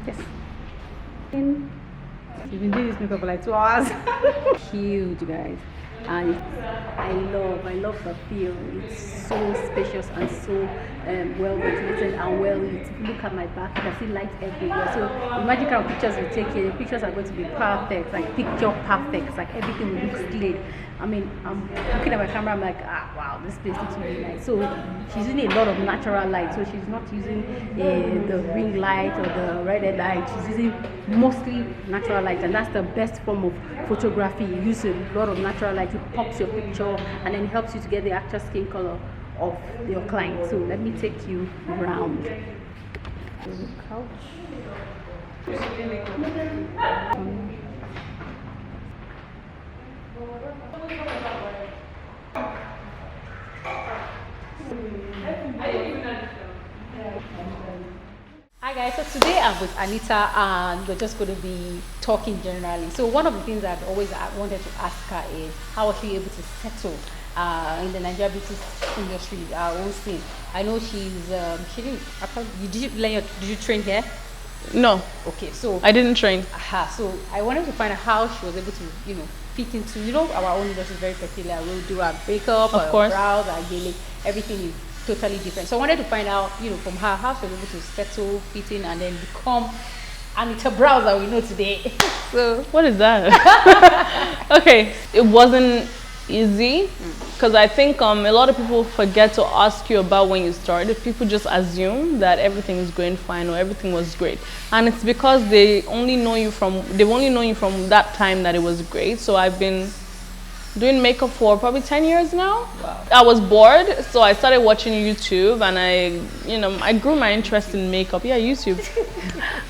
Yes. You've been doing this makeup for like 2 hours. Huge, guys. And I love the feel. It's so spacious and so well ventilated and well lit. Look at my back, you can see light everywhere. So imagine kind of pictures you take here. The pictures are going to be perfect, like picture perfect. It's like everything looks clean. I mean, I'm looking at my camera, I'm like, wow, this place looks really nice. So she's using a lot of natural light. So she's not using the ring light or the red light. She's using mostly natural light, and that's the best form of photography. You use a lot of natural light. It pops your picture and then it helps you to get the actual skin color of your client. So let me take you around the couch. Hi guys, so today I'm with Anita and we're just going to be talking generally. So one of the things I've always wanted to ask her is how was she able to settle in the Nigeria beauty industry, our own scene. I know she's she didn't. Did you train here? No. Okay, so I didn't train. So I wanted to find out how she was able to, fit into, our own industry is very peculiar. We'll do our makeup, of course, brows, our daily, everything is totally different. So I wanted to find out, from her how she was able to settle, fit in, and then become Anita Brows that we know today. So what is that? Okay, it wasn't easy because I think a lot of people forget to ask you about when you started. People just assume that everything is going fine or everything was great, and it's because they've only known you from that time that it was great. So I've been doing makeup for probably 10 years now. Wow. I was bored, so I started watching YouTube, and I grew my interest in makeup. Yeah, YouTube.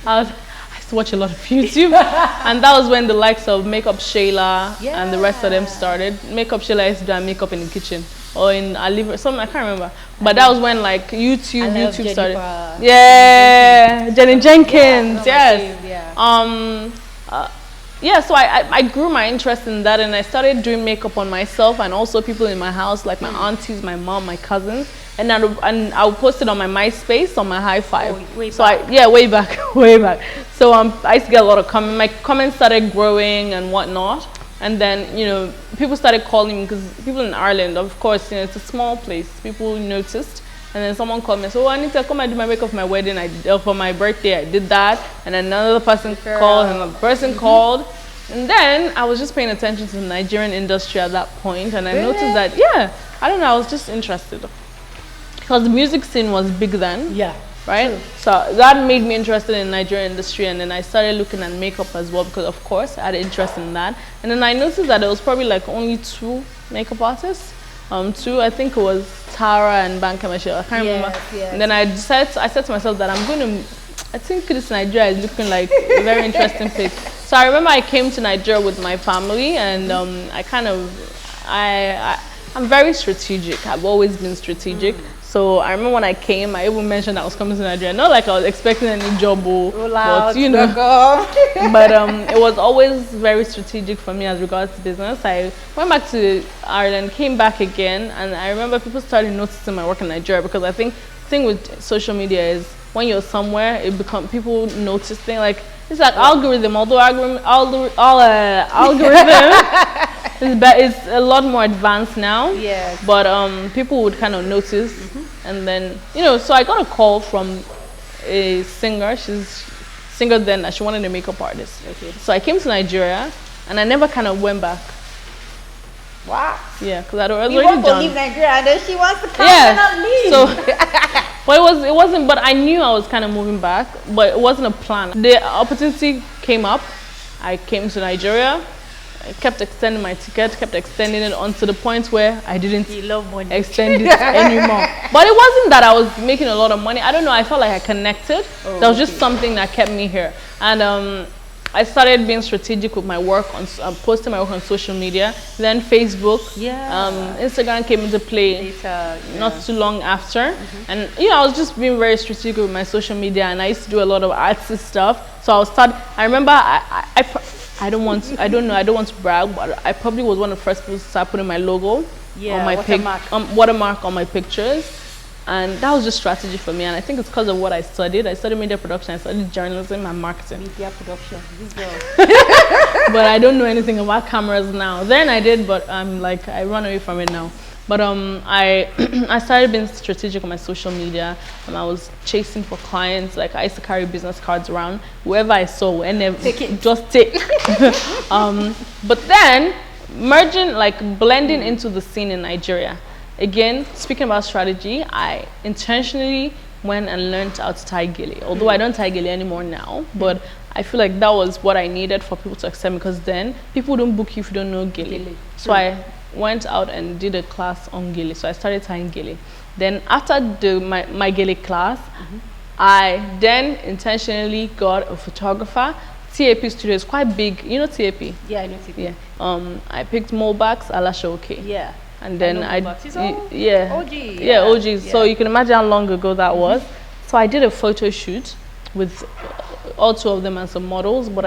I used to watch a lot of YouTube, and that was when the likes of Makeup Shayla and the rest of them started. Makeup Shayla used to do makeup in the kitchen or in a living something, I can't remember. But that was when like YouTube started. Yeah, Jenny Jenkins. Yeah, so I grew my interest in that, and I started doing makeup on myself and also people in my house, like my aunties, my mom, my cousins, and I would post it on my MySpace, on my High Five. Way back, way back. So I used to get a lot of comments. My comments started growing and whatnot, and then people started calling me because people in Ireland, of course, it's a small place. People noticed. And then someone called me and said, oh, Anita, come and do my makeup for my wedding. For my birthday, I did that. And then another person called, and another person called. And then I was just paying attention to the Nigerian industry at that point. And I noticed that, I don't know, I was just interested. Because the music scene was big then. Yeah. Right? True. So that made me interested in the Nigerian industry. And then I started looking at makeup as well because, of course, I had interest in that. And then I noticed that there was probably like only 2 makeup artists. 2, I think it was Tara and Banka Michelle. I can't remember. Yes. And then I said to myself that I think this Nigeria is looking like a very interesting place. So I remember I came to Nigeria with my family, and I'm very strategic. I've always been strategic. So I remember when I came, I even mentioned I was coming to Nigeria. Not like I was expecting any job, but it was always very strategic for me as regards to business. I went back to Ireland, came back again, and I remember people started noticing my work in Nigeria because I think the thing with social media is when you're somewhere, people notice things like it's like algorithm. Although algorithm. It's a lot more advanced now. Yes. But people would kind of notice, and then so I got a call from a singer. She's singer then. She wanted a makeup artist. Okay. So I came to Nigeria, and I never kind of went back. Wow. Yeah, because I was you already want done. To leave Nigeria, and then she wants to come and not leave. So. Well, it wasn't. But I knew I was kind of moving back, but it wasn't a plan. The opportunity came up. I came to Nigeria. I kept extending my ticket, kept extending it onto the point where I didn't extend it anymore. But it wasn't that I was making a lot of money. I don't know. I felt like I connected. That was just something that kept me here. And I started being strategic with my work, posting my work on social media. Then Facebook, Instagram came into play not too long after. And I was just being very strategic with my social media, and I used to do a lot of artsy stuff. So I remember I don't want to brag, but I probably was one of the first people to start putting my logo on my watermark on my pictures. And that was just strategy for me, and I think it's because of what I studied. I studied media production, I studied journalism and marketing. Media production, this girl. But I don't know anything about cameras now. Then I did, but I'm like, I run away from it now. But I I started being strategic on my social media, and I was chasing for clients. Like I used to carry business cards around, whoever I saw, and just take. But then merging, like blending into the scene in Nigeria. Again, speaking about strategy, I intentionally went and learned how to tie gele. Although I don't tie gele anymore now, but I feel like that was what I needed for people to accept me, because then people don't book you if you don't know gele. So I went out and did a class on gele. So I started tying gele. Then after my gele class, I then intentionally got a photographer. TAP Studio is quite big. You know TAP? Yeah, I know TAP. Yeah. I picked Mobax, Alasha OK. Yeah. And then yeah. OG. Yeah, OG. Yeah. So you can imagine how long ago that was. So I did a photo shoot with all two of them and some models, but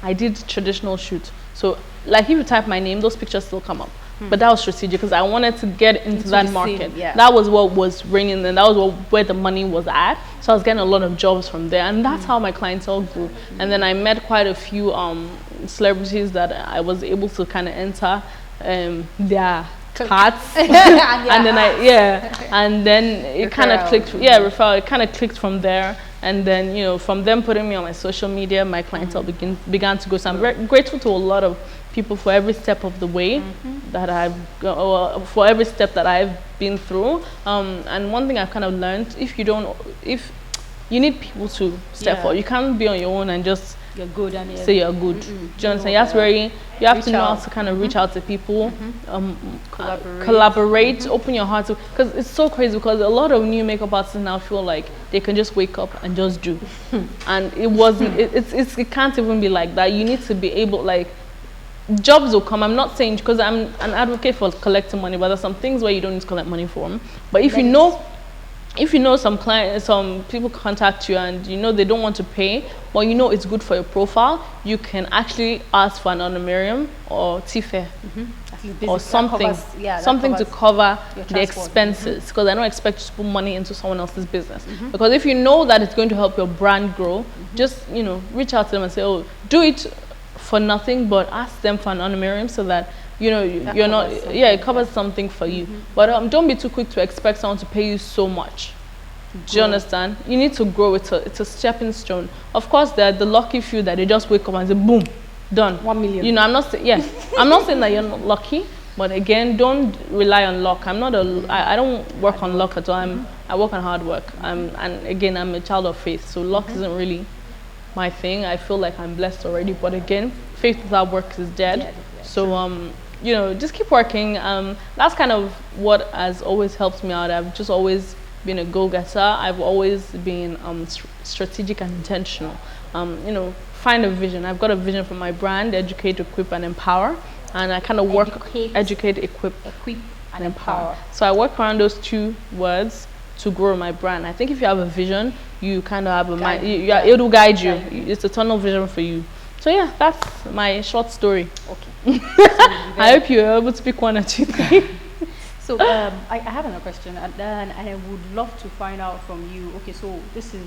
I did traditional shoot. So like if you type my name, those pictures still come up. But that was strategic because I wanted to get into that market. Scene, yeah. That was what was ringing, and that was where the money was at. So I was getting a lot of jobs from there, and that's how my clientele grew. And then I met quite a few celebrities that I was able to kind of enter their carts, and then it kind of clicked. Yeah, referral. It kind of clicked from there. And then, you know, from them putting me on my social media, my clientele began to go. So I'm very grateful to a lot of people for every step of the way that for every step that I've been through. And one thing I've kind of learned, if you need people to step forward, you can't be on your own and just you're good and say you're good. Do you understand? You have to know how to kind of reach out to people, collaborate, open your heart to, because it's so crazy, because a lot of new makeup artists now feel like they can just wake up and just do. And it wasn't, it can't even be like that. You need to be able, like, jobs will come. I'm not saying, because I'm an advocate for collecting money, but there's some things where you don't need to collect money for them. But if you know some clients, some people contact you and you know they don't want to pay, but you know it's good for your profile, you can actually ask for an honorarium or TFE or something, something to cover the expenses, because I don't expect you to put money into someone else's business. Because if you know that it's going to help your brand grow, just, you know, reach out to them and say, oh, do it for nothing, but ask them for an honorarium so that, you know, you're not, it covers something for you. But don't be too quick to expect someone to pay you so much. Do you understand? You need to grow. It's a stepping stone. Of course, there are the lucky few that they just wake up and say, boom, done. 1 million. You know, I'm not saying that you're not lucky, but again, don't rely on luck. I don't work on luck at all. I work on hard work. And again, I'm a child of faith, so luck isn't really my thing. I feel like I'm blessed already, but again, faith without work is dead. So you know, just keep working. That's kind of what has always helped me out. I've just always been a go-getter. I've always been strategic and intentional. You know, find a vision. I've got a vision for my brand: educate, equip, and empower. And I kind of work educate, equip, and empower. So I work around those two words to grow my brand. I think if you have a vision, you kind of have a mind. It will guide you. It's a tunnel vision for you. So yeah, that's my short story. Okay. I hope you were able to pick one or two things. So I have another question, and then I would love to find out from you. Okay, so this is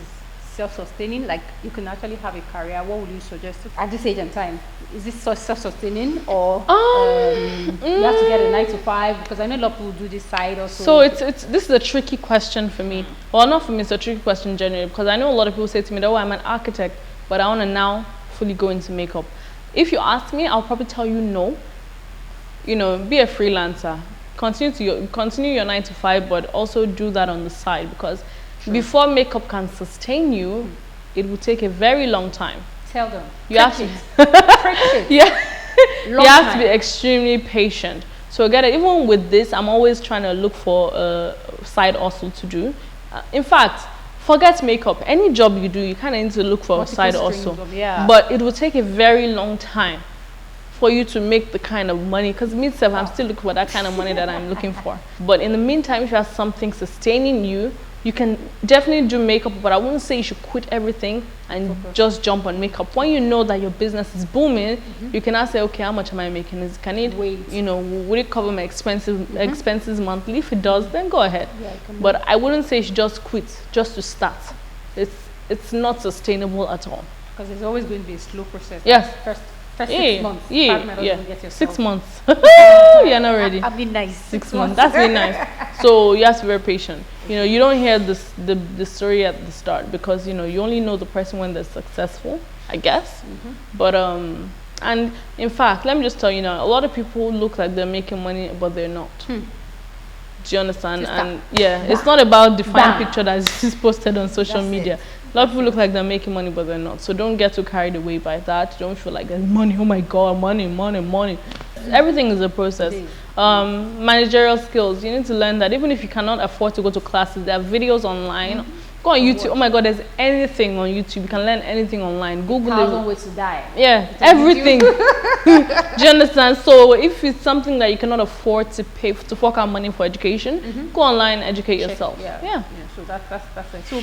self-sustaining. Like, you can actually have a career. What would you suggest at this age and time? Is this self-sustaining, or you have to get a 9 to 5? Because I know a lot of people do this side also. So this is a tricky question for me. Well, not for me. It's a tricky question generally, because I know a lot of people say to me, "Oh, I'm an architect, but I want to now fully go into makeup." If you ask me, I'll probably tell you no. You know, be a freelancer. Continue your 9 to 5, but also do that on the side, because before makeup can sustain you, it will take a very long time. Tell them. You have to. You have to be extremely patient. So even with this, I'm always trying to look for a side hustle to do. In fact, forget makeup. Any job you do, you kind of need to look for a side hustle. But it will take a very long time for you to make the kind of money, because I'm still looking for that kind of money that I'm looking for. But in the meantime, if you have something sustaining you, You can definitely do makeup, but I wouldn't say you should quit everything and just jump on makeup. When you know that your business is booming, you can now say, okay, how much am I making? Can it, you know, would it cover my expenses monthly? If it does, then go ahead. Yeah, but I wouldn't say you should just quit just to start. It's not sustainable at all. Because it's always going to be a slow process. Yes. First 6 months. Yeah. 6 months. You're not ready. I've been nice. 6 months. That's really nice. So you have to be very patient. You know, you don't hear the story at the start because, you know, you only know the person when they're successful, I guess. But and in fact, let me just tell you now, a lot of people look like they're making money, but they're not. Do you understand? And yeah, it's not about the fine picture that is posted on social media. A lot of people look like they're making money, but they're not. So don't get too carried away by that. Don't feel like there's money. Oh my God, money. Everything is a process. Managerial skills. You need to learn that. Even if you cannot afford to go to classes, there are videos online. Go on YouTube. Oh my God, there's anything on YouTube. You can learn anything online. Google it. 1,000 ways to die. Yeah, everything. Do you understand? So if it's something that you cannot afford to pay to fork out money for education, go online, educate yourself. Yeah. So that's it. So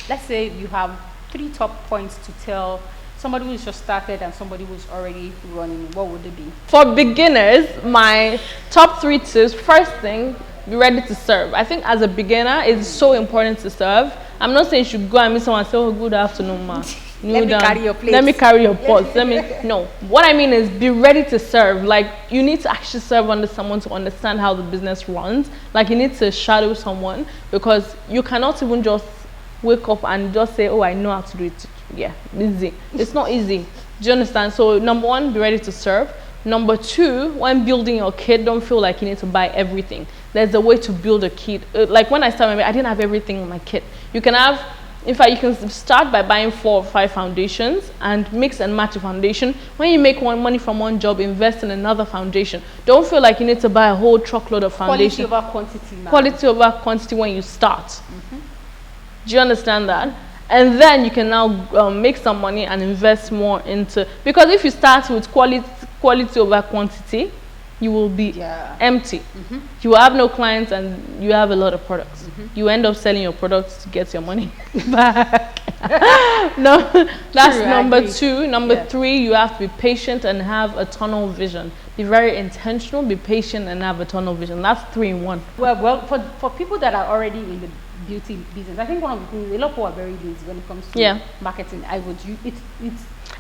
let's say you have 3 top points to tell somebody who's just started and somebody who's already running. What would it be? For beginners, my top 3 tips. First thing, be ready to serve. I think as a beginner, it's so important to serve. I'm not saying you should go and meet someone and say, oh, good afternoon, ma. Let me carry your plate. Let me carry your pot. No. What I mean is be ready to serve. Like, you need to actually serve under someone to understand how the business runs. Like, you need to shadow someone because you cannot even just wake up and just say, oh, I know how to do it. Yeah, easy. It's not easy. Do you understand? So number 1, be ready to serve. Number 2, when building your kit, don't feel like you need to buy everything. There's a way to build a kit. Like when I started, I didn't have everything in my kit. You can have, in fact, you can start by buying 4 or 5 foundations and mix and match a foundation. When you make money from one job, invest in another foundation. Don't feel like you need to buy a whole truckload of foundation. Quality over quantity, man. Quality over quantity when you start. Do you understand that? And then you can now make some money and invest more into, because if you start with quality over quantity, you will be empty. You will have no clients and you have a lot of products. You end up selling your products to get your money back. No, that's number 2. Number 3, you have to be patient and have a tunnel vision. Be very intentional, be patient and have a tunnel vision. That's 3 in 1. Well, for people that are already in the beauty business, I think one of the things, a lot of people are very lazy when it comes to marketing.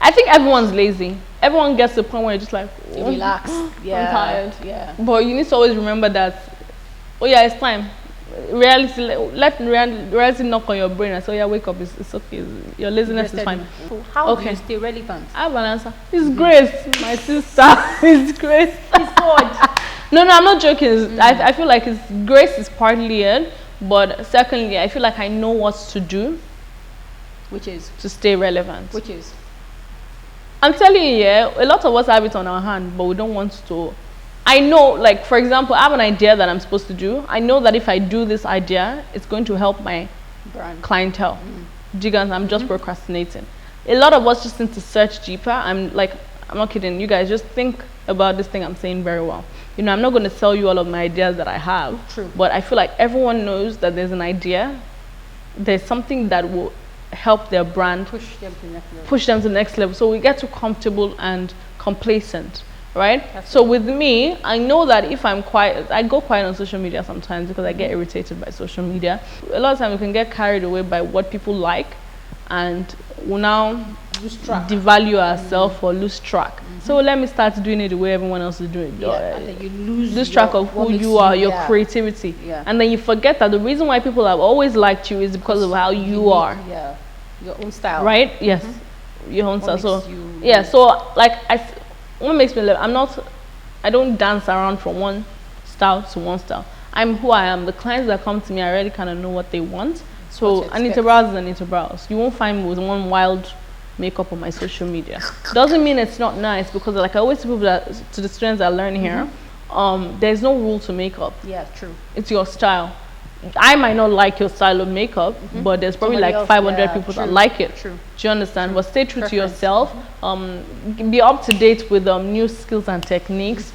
I think everyone's lazy. Everyone gets to the point where you're just like, oh, relax. I'm tired. But you need to always remember that, oh yeah, it's time. Reality, let reality knock on your brain and say, oh yeah, wake up, it's okay. Your laziness is fine. So how do you stay relevant? I have an answer. It's grace, my sister. It's grace. It's God. No, I'm not joking. I feel like grace is partly it. But secondly, I feel like I know what to do. Which is? To stay relevant. Which is? I'm telling you, a lot of us have it on our hand, but we don't want to. I know, like, for example, I have an idea that I'm supposed to do. I know that if I do this idea, it's going to help my clientele. I'm just procrastinating. A lot of us just need to search deeper. I'm not kidding. You guys just think about this thing I'm saying very well. You know, I'm not going to tell you all of my ideas that I have. True. But I feel like everyone knows that there's an idea. There's something that will help their brand. Push them to the next level. Push them to the next level. So we get too comfortable and complacent, right? So with me, I know that if I'm quiet, I go quiet on social media sometimes because I get irritated by social media. A lot of times we can get carried away by what people like and we now devalue ourselves or lose track. So let me start doing it the way everyone else is doing it. And then you lose track of who you are, your creativity. And then you forget that the reason why people have always liked you is because of how you are. Your own style. Right? Yes. Your own style. So so like what makes me live, I don't dance around from one style to one style. I'm who I am. The clients that come to me, I already kind of know what they want. So Anita Brows is Anita Brows. You won't find me with one wild makeup on my social media. Doesn't mean it's not nice, because like I always tell people that, to the students that learn here, there's no rule to makeup. Yeah, true. It's your style. I might not like your style of makeup, but there's probably like 500 people that like it. True. Do you understand? But stay true to yourself. Be up to date with new skills and techniques.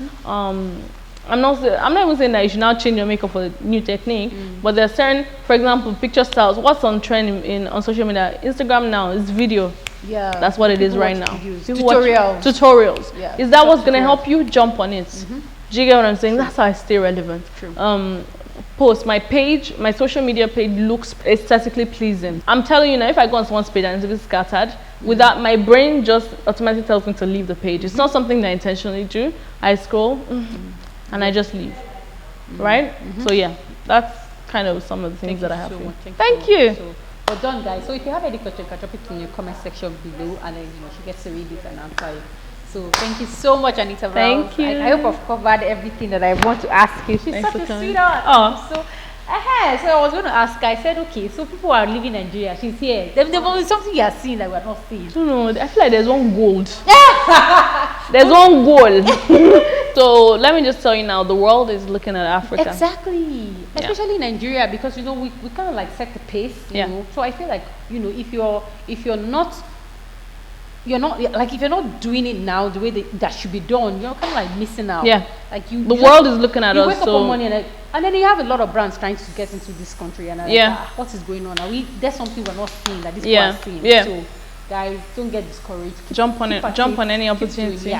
I'm not even saying that you should now change your makeup for a new technique, but there are certain, for example, picture styles. What's on trend on social media? Instagram now is video. Yeah, that's what it is right now. Tutorials. Yeah. Is that what's gonna help you? Jump on it. Do you get what I'm saying? That's how I stay relevant. True. Post my page, my social media page looks aesthetically pleasing. I'm telling you now, if I go on someone's page and it's a bit scattered, with that, my brain just automatically tells me to leave the page. It's not something that I intentionally do. I scroll and I just leave. Right? So yeah, that's kind of some of the things that I have. So much. Thank you. So, well done, guys. So if you have any question, drop it in your comment section below, and then she gets to read it and answer it. So thank you so much, Anita Brows. Thank you. I hope I've covered everything that I want to ask you. She's such a sweetheart. Oh. So I was going to ask her. I said, okay, so people are living in Nigeria. She's here. There's always something you are seeing that we're not seeing. I don't know. I feel like there's one gold. There's one goal. So let me just tell you now, the world is looking at Africa. Exactly. Especially Nigeria, because we kind of like set the pace, you know. So I feel like, if you're not like, if you're not doing it now the way that should be done, you're kind of like missing out. Yeah. Like the world is looking at us. You wake up on morning and then you have a lot of brands trying to get into this country, and what is going on? There's something we're not seeing that these people are seeing. Yeah. So guys, don't get discouraged. Jump on it. Jump on any opportunity.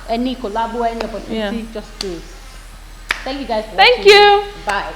Any collabo, any opportunity, just do it. Thank you guys for watching. Thank you. Bye.